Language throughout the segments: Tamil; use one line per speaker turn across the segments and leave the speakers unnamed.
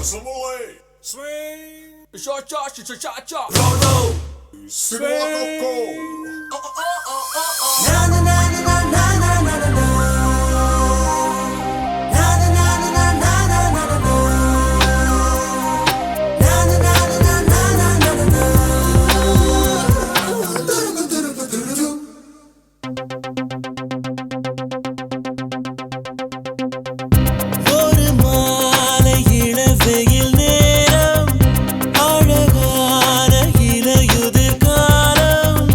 Swing, swing, cha cha cha cha cha.
Roll,
Swing, oh oh oh oh oh.
na na na na na na na na na. Na na na na na na na na na. Na na na na na na na na. ஒரு மாலை இளவெயில் நேரம் அழகான இலையுதிர் காலம்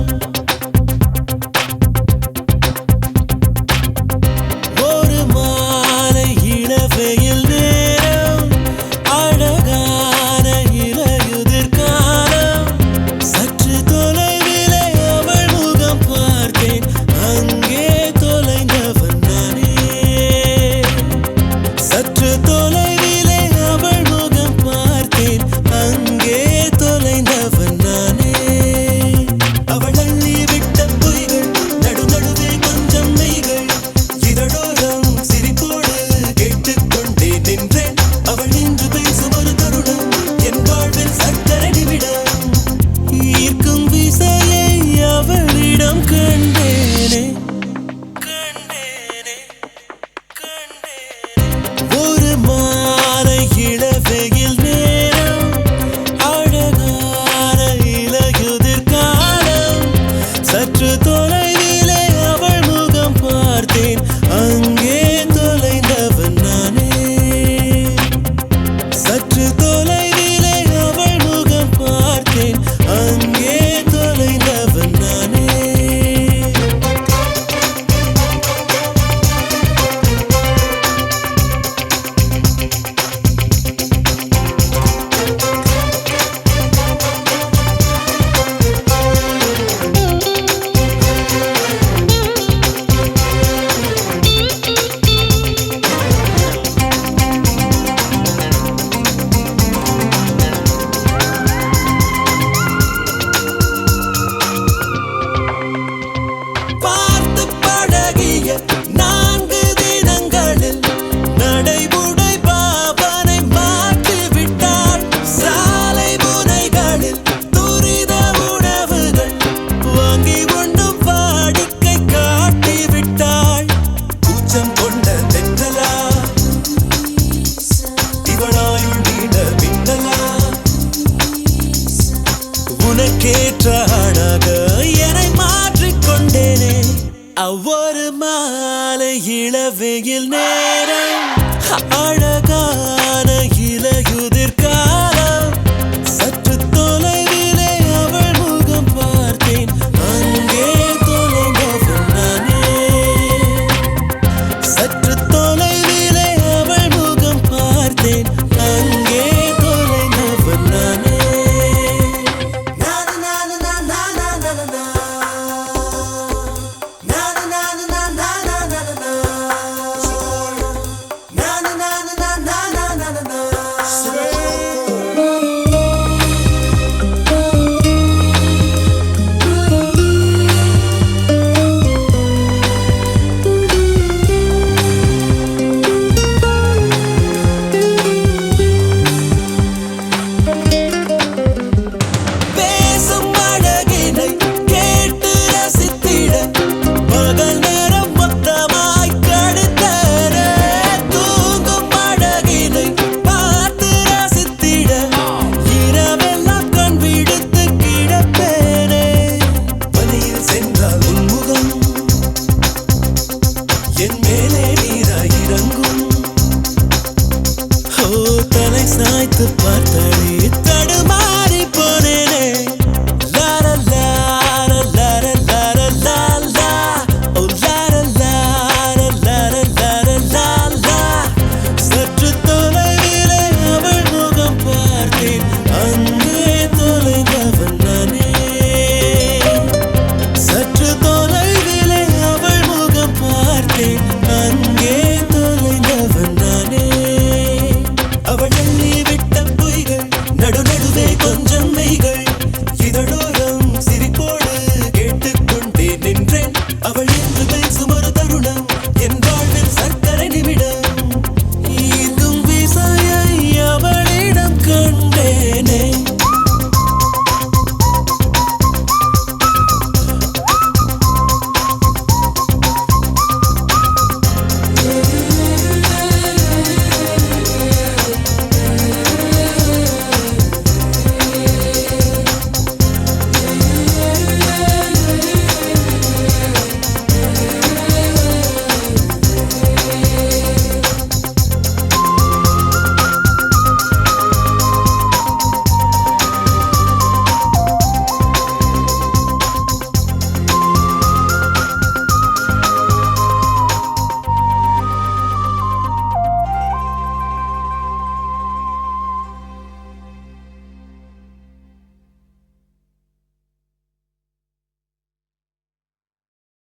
ஒரு மாலை இளவெயில் நேரம் அழகான இலையுதிர் காலம் சற்று தொலைவிலே அவள் முகம் பார்த்தேன் அங்கே தொலைந்தவன் நானே சற்று தொலைவிலே அவள் முகம் பார்த்தேன் அங்கே தொலைந்தவன் நானே அவள் அள்ளி விட்ட பொய்கள் நடுநடுவே கொஞ்சம் மெய்கள் இதழோரம் சிரிப்போடு கேட்டுக்கொண்டே நின்றேன் அவள் நின்று பேசும் ஒரு தருணம் என் வாழ்வில் சற்றரை நிமிடம் ஈர்க்கும் விசையை அவளிடம் கண்டேனே கண்டேனே கண்டேனே ஒரு மாலை இளவெயில் நேரம் அழகான இலையுதிர் காலம் சற்று தொலைவிலே அவள் முகம் பார்த்தேன் அங்கே தொலைந்தவன் நானே சற்று தொலைவிலே அவள் முகம் பார்த்தேன் அங்கே தொலைந்தவன் நானே பார்த்து பழகிய 4 தினங்களில் நடைமுறை பாவனை மாற்றி விட்டாள் சாலை முனைகளில் துரித உணவுகள் வாங்கி கொண்டும் வாடிக்கை காட்டி விட்டாள் கூச்சம் கொண்ட தென்றலா இவளாயுள் நீட மின்னலா உனக்கேற்ற ஆணாக என்னை மாற்றிக்கொண்டேனே ஒவ்வொரு மாலை இளவெயில் நேரம் அழகான இலையுதிர் காலம் சற்று தொலைவிலே அவள் முகம் பார்த்தேன் அங்கே தொலைந்தவன் நானே சற்று தொலைவிலே அவள் முகம் பார்த்தேன் அங்கே தொலைந்தவன் நானே பேசும் அழகினை கேட்டு ரசித்திட பகல் நேரம் மொத்தமாய் கழித்தேனே தூங்கும் அழகினை பார்த்து ரசித்திட இரவெல்லாம் கண் விடுத்து கிடப்பேனே வழியில் சென்றால் உன்முகம் என் மேலே நீராய் இறங்கும் ஓ தலை சாய்த்து பார்த்தாலே